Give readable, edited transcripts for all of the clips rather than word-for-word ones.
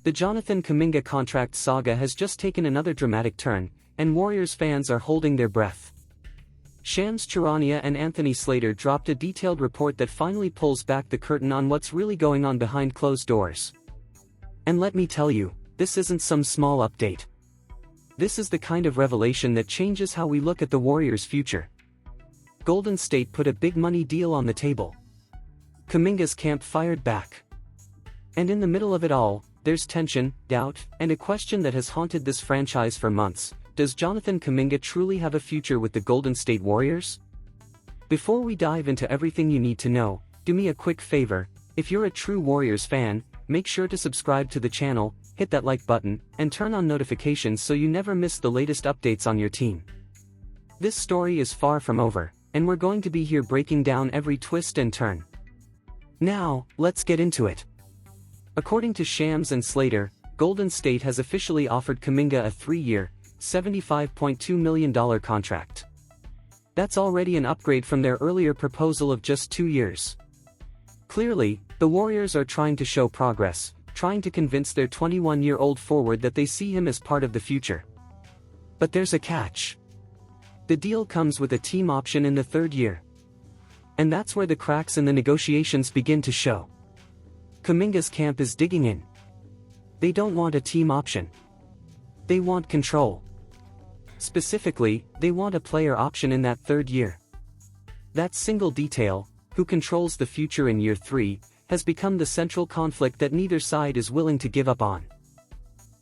The Jonathan Kuminga contract saga has just taken another dramatic turn, and Warriors fans are holding their breath. Shams Charania and Anthony Slater dropped a detailed report that finally pulls back the curtain on what's really going on behind closed doors. And let me tell you, this isn't some small update. This is the kind of revelation that changes how we look at the Warriors' future. Golden State put a big money deal on the table. Kuminga's camp fired back. And in the middle of it all, there's tension, doubt, and a question that has haunted this franchise for months. Does Jonathan Kuminga truly have a future with the Golden State Warriors? Before we dive into everything you need to know, do me a quick favor. If you're a true Warriors fan, make sure to subscribe to the channel, hit that like button, and turn on notifications so you never miss the latest updates on your team. This story is far from over, and we're going to be here breaking down every twist and turn. Now, let's get into it. According to Shams and Slater, Golden State has officially offered Kuminga a 3-year, $75.2 million contract. That's already an upgrade from their earlier proposal of just 2 years. Clearly, the Warriors are trying to show progress, trying to convince their 21-year-old forward that they see him as part of the future. But there's a catch. The deal comes with a team option in the 3rd year. And that's where the cracks in the negotiations begin to show. Kuminga's camp is digging in. They don't want a team option. They want control. Specifically, they want a player option in that 3rd year. That single detail, who controls the future in year 3, has become the central conflict that neither side is willing to give up on.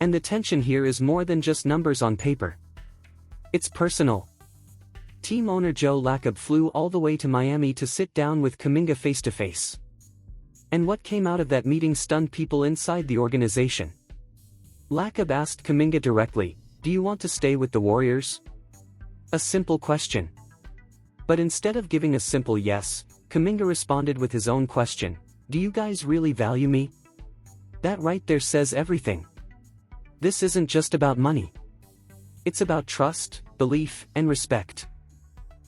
And the tension here is more than just numbers on paper. It's personal. Team owner Joe Lacob flew all the way to Miami to sit down with Kuminga face-to-face. And what came out of that meeting stunned people inside the organization. Lacob asked Kuminga directly, "Do you want to stay with the Warriors?" A simple question. But instead of giving a simple yes, Kuminga responded with his own question, "Do you guys really value me?" That right there says everything. This isn't just about money. It's about trust, belief, and respect.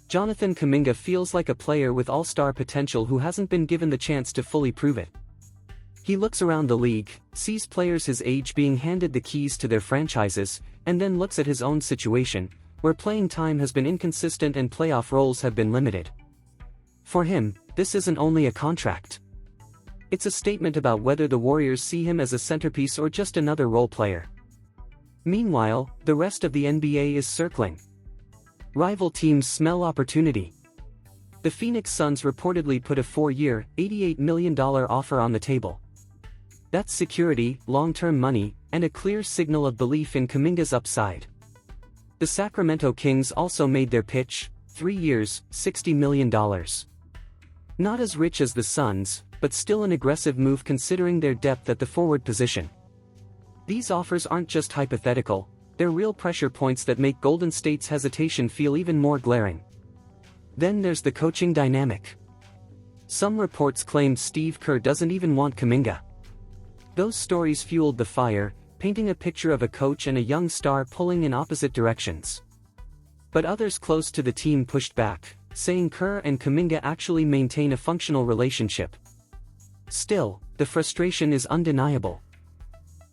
Jonathan Kuminga feels like a player with all-star potential who hasn't been given the chance to fully prove it. He looks around the league, sees players his age being handed the keys to their franchises, and then looks at his own situation, where playing time has been inconsistent and playoff roles have been limited. For him, this isn't only a contract. It's a statement about whether the Warriors see him as a centerpiece or just another role player. Meanwhile, the rest of the NBA is circling. Rival teams smell opportunity. The Phoenix Suns reportedly put a 4-year, $88 million offer on the table. That's security, long-term money, and a clear signal of belief in Kuminga's upside. The Sacramento Kings also made their pitch, 3 years, $60 million. Not as rich as the Suns, but still an aggressive move considering their depth at the forward position. These offers aren't just hypothetical, they're real pressure points that make Golden State's hesitation feel even more glaring. Then there's the coaching dynamic. Some reports claimed Steve Kerr doesn't even want Kuminga. Those stories fueled the fire, painting a picture of a coach and a young star pulling in opposite directions. But others close to the team pushed back, saying Kerr and Kuminga actually maintain a functional relationship. Still, the frustration is undeniable.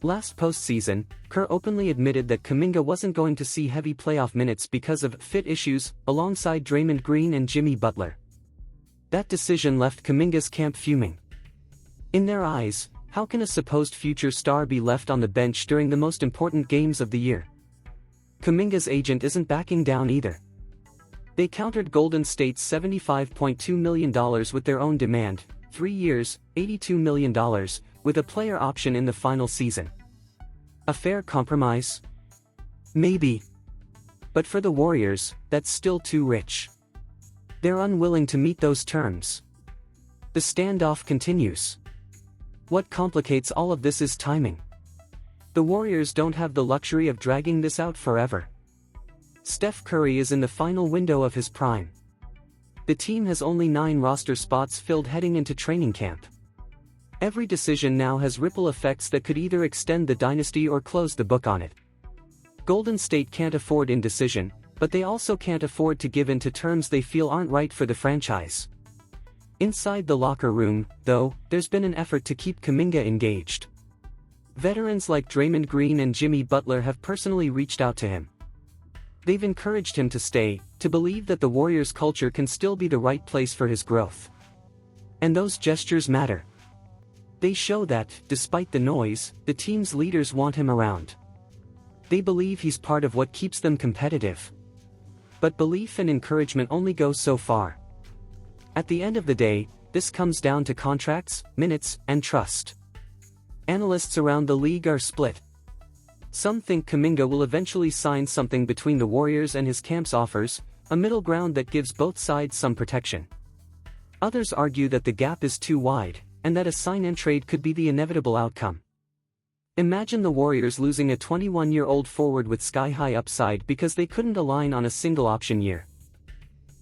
Last postseason, Kerr openly admitted that Kuminga wasn't going to see heavy playoff minutes because of fit issues, alongside Draymond Green and Jimmy Butler. That decision left Kuminga's camp fuming. In their eyes, how can a supposed future star be left on the bench during the most important games of the year? Kuminga's agent isn't backing down either. They countered Golden State's $75.2 million with their own demand, 3 years, $82 million, with a player option in the final season. A fair compromise? Maybe. But for the Warriors, that's still too rich. They're unwilling to meet those terms. The standoff continues. What complicates all of this is timing. The Warriors don't have the luxury of dragging this out forever. Steph Curry is in the final window of his prime. The team has only 9 roster spots filled heading into training camp. Every decision now has ripple effects that could either extend the dynasty or close the book on it. Golden State can't afford indecision, but they also can't afford to give in to terms they feel aren't right for the franchise. Inside the locker room, though, there's been an effort to keep Kuminga engaged. Veterans like Draymond Green and Jimmy Butler have personally reached out to him. They've encouraged him to stay, to believe that the Warriors culture can still be the right place for his growth. And those gestures matter. They show that, despite the noise, the team's leaders want him around. They believe he's part of what keeps them competitive. But belief and encouragement only go so far. At the end of the day, this comes down to contracts, minutes, and trust. Analysts around the league are split. Some think Kuminga will eventually sign something between the Warriors and his camp's offers, a middle ground that gives both sides some protection. Others argue that the gap is too wide, and that a sign-and-trade could be the inevitable outcome. Imagine the Warriors losing a 21-year-old forward with sky-high upside because they couldn't align on a single option year.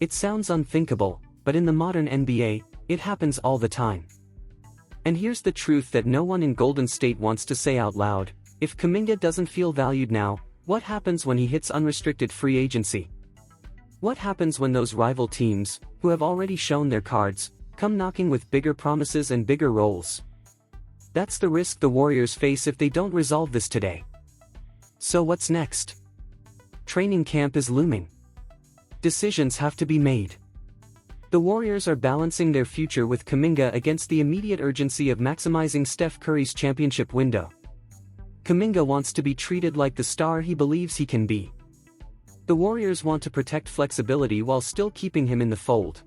It sounds unthinkable, but in the modern NBA, it happens all the time. And here's the truth that no one in Golden State wants to say out loud: if Kuminga doesn't feel valued now, what happens when he hits unrestricted free agency? What happens when those rival teams, who have already shown their cards, come knocking with bigger promises and bigger roles? That's the risk the Warriors face if they don't resolve this today. So what's next? Training camp is looming. Decisions have to be made. The Warriors are balancing their future with Kuminga against the immediate urgency of maximizing Steph Curry's championship window. Kuminga wants to be treated like the star he believes he can be. The Warriors want to protect flexibility while still keeping him in the fold.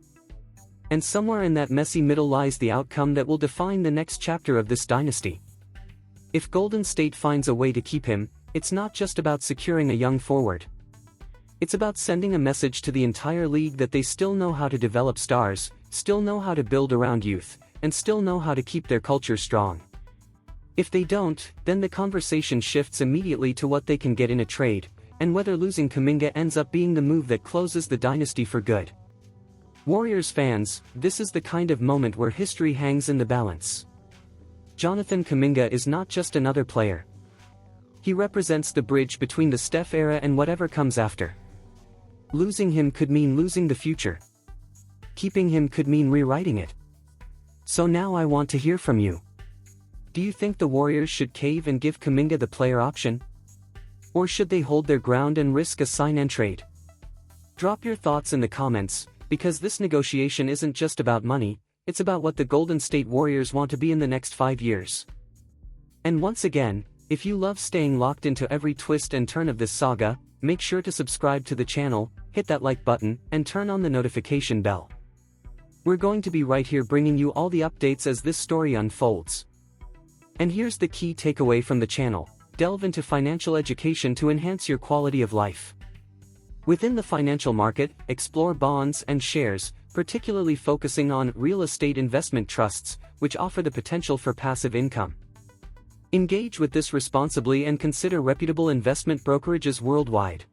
And somewhere in that messy middle lies the outcome that will define the next chapter of this dynasty. If Golden State finds a way to keep him, it's not just about securing a young forward. It's about sending a message to the entire league that they still know how to develop stars, still know how to build around youth, and still know how to keep their culture strong. If they don't, then the conversation shifts immediately to what they can get in a trade, and whether losing Kuminga ends up being the move that closes the dynasty for good. Warriors fans, this is the kind of moment where history hangs in the balance. Jonathan Kuminga is not just another player. He represents the bridge between the Steph era and whatever comes after. Losing him could mean losing the future. Keeping him could mean rewriting it. So now I want to hear from you. Do you think the Warriors should cave and give Kuminga the player option? Or should they hold their ground and risk a sign-and-trade? Drop your thoughts in the comments, because this negotiation isn't just about money, it's about what the Golden State Warriors want to be in the next 5 years. And once again, if you love staying locked into every twist and turn of this saga, make sure to subscribe to the channel, hit that like button, and turn on the notification bell. We're going to be right here bringing you all the updates as this story unfolds. And here's the key takeaway from the channel: delve into financial education to enhance your quality of life. Within the financial market, explore bonds and shares, particularly focusing on real estate investment trusts, which offer the potential for passive income. Engage with this responsibly and consider reputable investment brokerages worldwide.